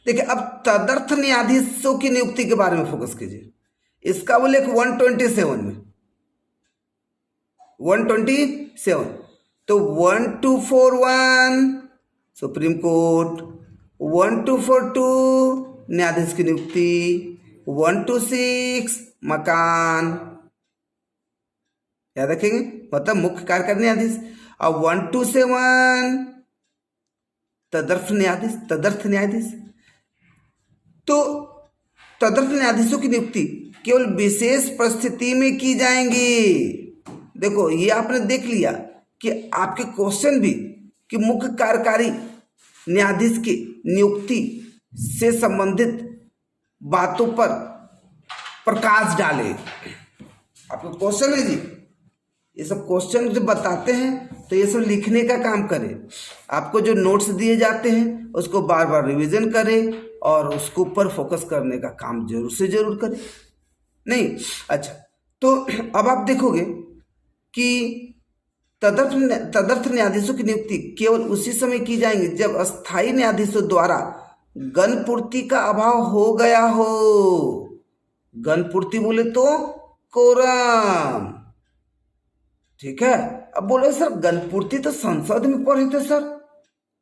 देखिए अब तदर्थ न्यायाधीशों की नियुक्ति के बारे में फोकस कीजिए। इसका उल्लेख 127 में, 127, तो 1241 सुप्रीम कोर्ट, 1242 न्यायाधीश की नियुक्ति, 126 मकान, याद रखेंगे, मतलब मुख्य कार्यकारी न्यायाधीश। और 127 तदर्थ न्यायाधीश। तो तदर्थ न्यायाधीशों की नियुक्ति केवल विशेष परिस्थिति में की जाएंगी। देखो ये आपने देख लिया कि आपके क्वेश्चन भी कि मुख्य कार्यकारी न्यायाधीश की नियुक्ति से संबंधित बातों पर प्रकाश डाले। आपके क्वेश्चन है जी, ये सब क्वेश्चन जब बताते हैं तो ये सब लिखने का काम करें। आपको जो नोट्स दिए जाते हैं उसको बार बार रिवीजन करें और उसके ऊपर फोकस करने का काम जरूर से जरूर करें। नहीं अच्छा, तो अब आप देखोगे कि तदर्थ न्यायाधीशों की नियुक्ति केवल उसी समय की जाएंगी जब अस्थायी न्यायाधीशों द्वारा गणपूर्ति का अभाव हो गया हो। गणपूर्ति बोले तो कोरम, ठीक है। अब बोले सर गणपूर्ति तो संसद में पढ़े थे सर,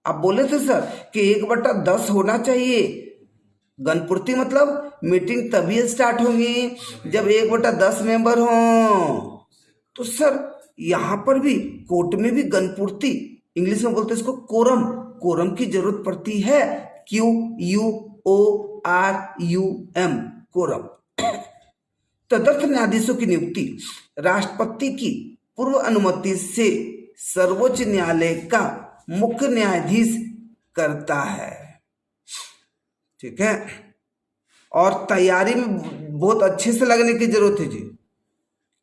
आप बोले थे सर कि 1/10 होना चाहिए। गणपूर्ति मतलब मीटिंग तभी स्टार्ट होंगी जब 1/10 मेंबर हों। तो सर यहाँ पर भी कोर्ट में भी गणपूर्ति, इंग्लिश में बोलते हैं इसको कोरम, कोरम की जरूरत पड़ती है। QUORUM, quorum. तदर्थ न्यायाधीशों की नियुक्ति राष्ट्रपति की पूर्व अनुमति से सर्वोच्च न्यायालय का मुख्य न्यायाधीश करता है, ठीक है। और तैयारी में बहुत अच्छे से लगने की जरूरत है जी,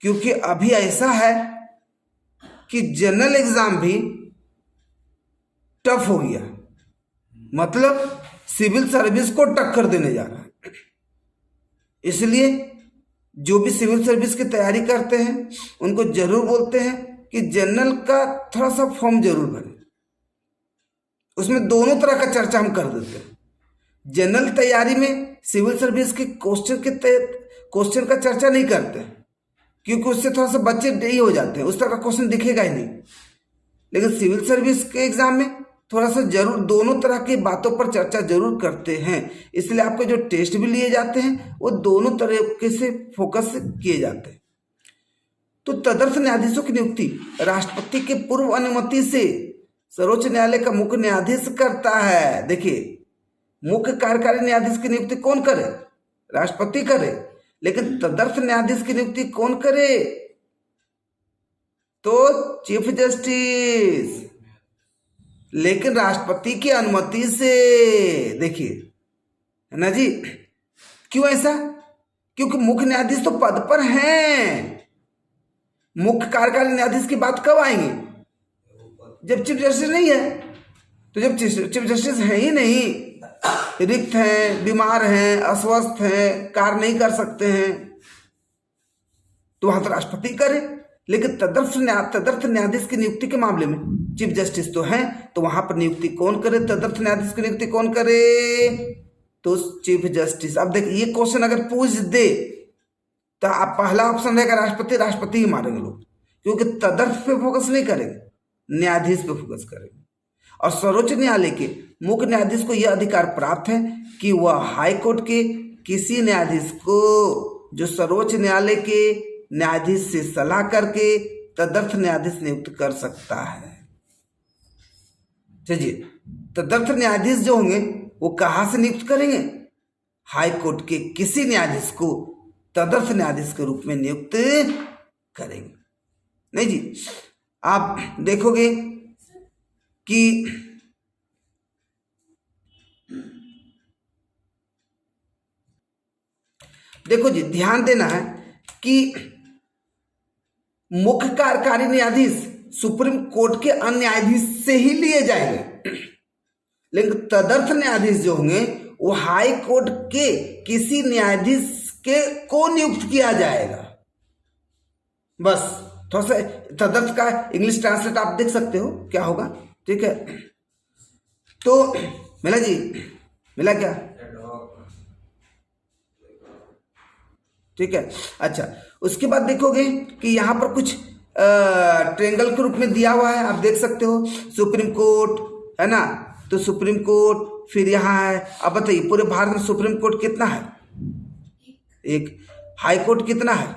क्योंकि अभी ऐसा है कि जनरल एग्जाम भी टफ हो गया, मतलब सिविल सर्विस को टक्कर देने जा रहा है। इसलिए जो भी सिविल सर्विस की तैयारी करते हैं उनको जरूर बोलते हैं कि जनरल का थोड़ा सा फॉर्म जरूर भरें। उसमें दोनों तरह का चर्चा हम कर देते हैं। जनरल तैयारी में सिविल सर्विस के क्वेश्चन का चर्चा नहीं करते क्योंकि उससे थोड़ा सा बच्चे नहीं हो जाते हैं, उस तरह का क्वेश्चन दिखेगा ही नहीं। लेकिन सिविल सर्विस के एग्जाम में थोड़ा सा जरूर दोनों तरह की बातों पर चर्चा जरूर करते हैं। इसलिए आपके जो टेस्ट भी लिए जाते हैं वो दोनों तरीके से फोकस किए जाते हैं। तो तदर्थ न्यायाधीशों की नियुक्ति राष्ट्रपति के पूर्व अनुमति से सर्वोच्च न्यायालय का मुख्य न्यायाधीश करता है। देखिए मुख्य कार्यकारी न्यायाधीश की नियुक्ति कौन करे? राष्ट्रपति करे। लेकिन तदर्थ न्यायाधीश की नियुक्ति कौन करे? तो चीफ जस्टिस, लेकिन राष्ट्रपति की अनुमति से। देखिए है ना जी, क्यों ऐसा? क्योंकि मुख्य न्यायाधीश तो पद पर हैं। मुख्य कार्यकारी न्यायाधीश की बात कब आएंगे? जब चीफ जस्टिस नहीं है। तो जब चीफ जस्टिस है ही नहीं, रिक्त हैं, बीमार हैं, अस्वस्थ हैं, कार्य नहीं कर सकते हैं, तो वहां तो राष्ट्रपति करे। लेकिन तदर्थ न्यायाधीश की नियुक्ति के मामले में चीफ जस्टिस तो हैं, तो वहां पर नियुक्ति कौन करे? तदर्थ न्यायाधीश की नियुक्ति कौन करे? तो चीफ जस्टिस। अब देखिए ये क्वेश्चन अगर पूछ दे तो आप पहला ऑप्शन रहेगा राष्ट्रपति, राष्ट्रपति ही मारेंगे लोग, क्योंकि तदर्थ पे फोकस नहीं करेंगे, न्यायाधीश पे फोकस करेंगे। और सर्वोच्च न्यायालय के मुख्य न्यायाधीश को यह अधिकार प्राप्त है कि वह हाई कोर्ट के किसी न्यायाधीश को जो सर्वोच्च न्यायालय के न्यायाधीश से सलाह करके तदर्थ न्यायाधीश नियुक्त कर सकता है। चलिए तदर्थ न्यायाधीश जो होंगे वो कहाँ से नियुक्त करेंगे? हाई कोर्ट के किसी न्यायाधीश को तदर्थ न्यायाधीश के रूप में नियुक्त करेंगे। नहीं जी, आप देखोगे कि देखो जी ध्यान देना है कि मुख्य कार्यकारी न्यायाधीश सुप्रीम कोर्ट के अन्य न्यायाधीश से ही लिए जाएंगे, लेकिन तदर्थ न्यायाधीश जो होंगे वो हाई कोर्ट के किसी न्यायाधीश के को नियुक्त किया जाएगा। बस थोड़ा सा तदर्थ का इंग्लिश ट्रांसलेट आप देख सकते हो क्या होगा, ठीक है। तो मेला जी मिला क्या? ठीक है। अच्छा, उसके बाद देखोगे कि यहाँ पर कुछ ट्रेंगल के रूप में दिया हुआ है, आप देख सकते हो। सुप्रीम कोर्ट है ना, तो सुप्रीम कोर्ट फिर यहाँ है। अब बताइए पूरे भारत में सुप्रीम कोर्ट कितना है? एक। हाई कोर्ट कितना है?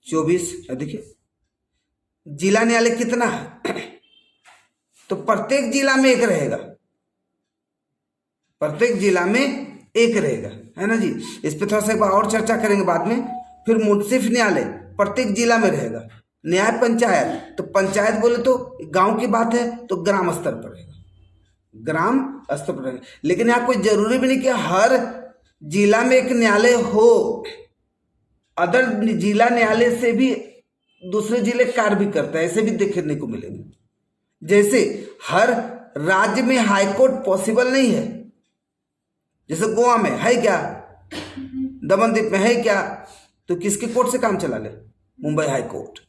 24। देखिए जिला न्यायालय कितना है? तो प्रत्येक जिला में एक रहेगा, प्रत्येक जिला में एक रहेगा, है ना जी। इस पे थोड़ा सा एक बार और चर्चा करेंगे बाद में। फिर मुंसिफ न्यायालय प्रत्येक जिला में रहेगा। न्याय पंचायत, तो पंचायत बोले तो गांव की बात है, तो ग्राम स्तर पर रहेगा, ग्राम स्तर पर रहेगा। लेकिन यहाँ कोई जरूरी भी नहीं कि हर जिला में एक न्यायालय हो। अदर जिला न्यायालय से भी दूसरे जिले कार्य भी करता है, ऐसे भी देखने को मिलेंगे। जैसे हर राज्य में हाईकोर्ट पॉसिबल नहीं है, जैसे गोवा में है क्या, दमनदीप में है क्या, तो किसके कोर्ट से काम चला ले? Mumbai high court,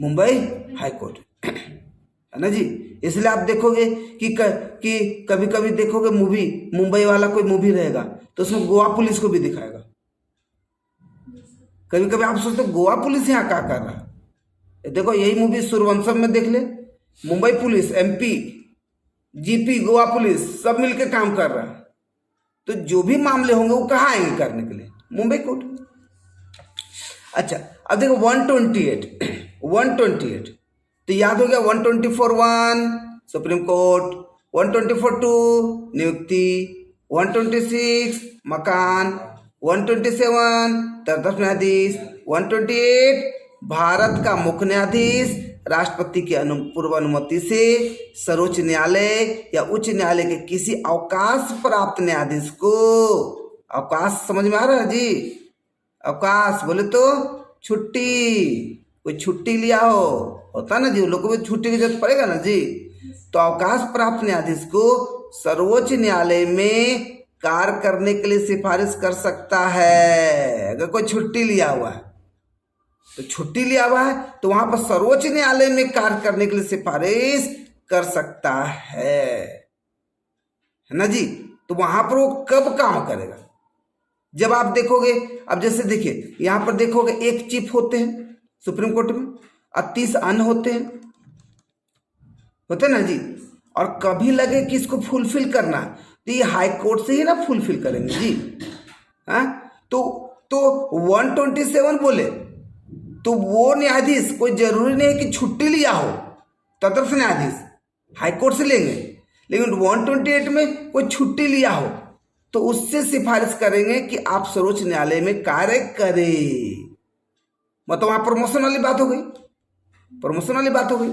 Mumbai high court, है ना जी। इसलिए आप देखोगे कि कभी कभी देखोगे मूवी, मुंबई वाला कोई मूवी रहेगा तो उसमें गोवा पुलिस को भी दिखाएगा। कभी कभी आप सोचते हो गोवा पुलिस यहाँ क्या कर रहा है? देखो यही मूवी सूर्यवंशम में देख ले, Mumbai police, MP, GP, Goa police सब मिलकर काम कर रहा है। तो जो भी मामले होंगे वो कहाँ आएंगे करने के लिए? मुंबई कोर्ट। अच्छा, अब देखो 128 तो याद हो गया। 124(1) सुप्रीम कोर्ट, 124(2) नियुक्ति, 126 मकान, 127 तदर्थ न्यायाधीश, 128 भारत का मुख्य न्यायाधीश राष्ट्रपति की पूर्व अनुमति से सर्वोच्च न्यायालय या उच्च न्यायालय के किसी अवकाश प्राप्त न्यायाधीश को, अवकाश समझ में आ रहा है जी? अवकाश बोले तो छुट्टी, कोई छुट्टी लिया हो, होता ना जी, उन लोग को भी छुट्टी की जरूरत पड़ेगा ना जी। तो अवकाश प्राप्त न्यायाधीश को सर्वोच्च न्यायालय में कार्य करने के लिए सिफारिश कर सकता है। अगर कोई छुट्टी लिया हुआ है तो छुट्टी लिया हुआ है तो वहां पर सर्वोच्च न्यायालय में कार्य करने के लिए सिफारिश कर सकता है ना जी। तो वहां पर वो कब काम करेगा? जब आप देखोगे, अब जैसे देखिए यहां पर देखोगे एक चीफ होते हैं सुप्रीम कोर्ट में और 30 अन्य होते ना जी। और कभी लगे कि इसको फुलफिल करना तो ये हाई कोर्ट से ही ना फुलफिल करेंगे जी। हाँ, तो 127 बोले तो वो न्यायाधीश कोई जरूरी नहीं है कि छुट्टी लिया हो, तदर्थ न्यायाधीश हाई कोर्ट से लेंगे। लेकिन 128 में कोई छुट्टी लिया हो तो उससे सिफारिश करेंगे कि आप सर्वोच्च न्यायालय में कार्य करें। मतलब वहां प्रमोशन वाली बात हो गई, प्रमोशन वाली बात हो गई।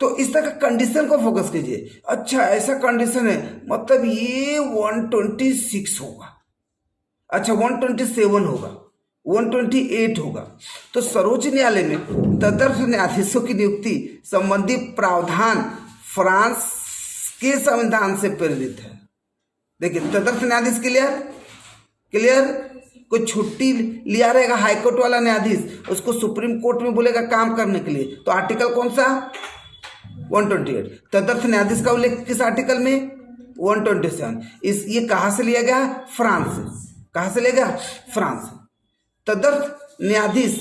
तो इस तरह का कंडीशन को फोकस कीजिए। अच्छा ऐसा कंडीशन है, मतलब ये 126 होगा, अच्छा 127 होगा, 128 होगा। तो सर्वोच्च न्यायालय में तदर्थ न्यायाधीशों की नियुक्ति संबंधी प्रावधान फ्रांस के संविधान से प्रेरित है। देखिए तदर्थ न्यायाधीश क्लियर, कोई छुट्टी लिया रहेगा हाईकोर्ट वाला न्यायाधीश, उसको सुप्रीम कोर्ट में बोलेगा काम करने के लिए, तो आर्टिकल कौन सा? 128। तदर्थ न्यायाधीश का उल्लेख किस आर्टिकल में? 127। ये कहाँ से लिया गया? फ्रांस से। कहाँ से लिया गया? फ्रांस से। तदर्थ न्यायाधीश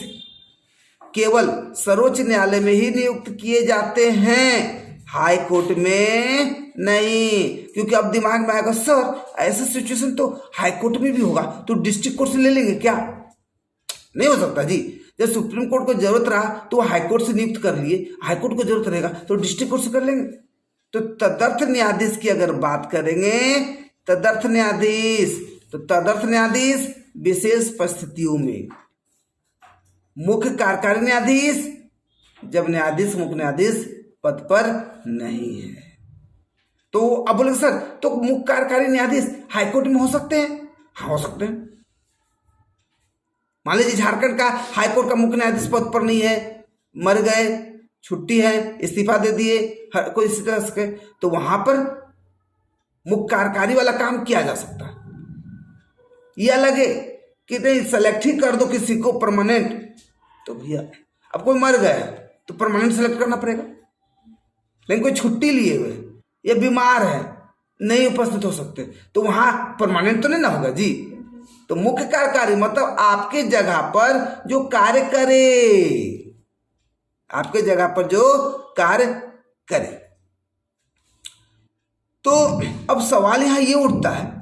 केवल सर्वोच्च न्यायालय में ही नियुक्त किए जाते हैं, हाई कोर्ट में नहीं। क्योंकि अब दिमाग में आएगा सर ऐसा सिचुएशन तो हाई कोर्ट में भी होगा, तो डिस्ट्रिक्ट कोर्ट से ले लेंगे क्या? नहीं हो सकता जी। जब सुप्रीम कोर्ट को जरूरत रहा तो हाई कोर्ट से नियुक्त कर लिए, हाई कोर्ट को जरूरत रहेगा तो डिस्ट्रिक्ट कोर्ट से कर लेंगे। तो तदर्थ न्यायाधीश की अगर बात करेंगे, तदर्थ न्यायाधीश, तो तदर्थ न्यायाधीश विशेष परिस्थितियों में मुख्य कार्यकारी न्यायाधीश, जब न्यायाधीश मुख्य न्यायाधीश पद पर नहीं है। तो अब बोले सर तो मुख्य कार्यकारी न्यायाधीश हाईकोर्ट में हो सकते हैं? हाँ हो सकते हैं। मान लीजिए झारखंड का हाईकोर्ट का मुख्य न्यायाधीश पद पर नहीं है, मर गए, छुट्टी है, इस्तीफा दे दिए, कोई इसी तरह से, तो वहां पर मुख्य कार्यकारी वाला काम किया जा सकता है। यह लगे कि नहीं सेलेक्ट ही कर दो किसी को परमानेंट, तो भैया अब कोई मर गया तो परमानेंट सेलेक्ट करना पड़ेगा। लेकिन कोई छुट्टी लिए हुए या बीमार है, नहीं उपस्थित हो सकते, तो वहां परमानेंट तो नहीं ना होगा जी। तो मुख्य कार्यकारी मतलब आपके जगह पर जो कार्य करे, आपके जगह पर जो कार्य करे। तो अब सवाल यहां ये उठता है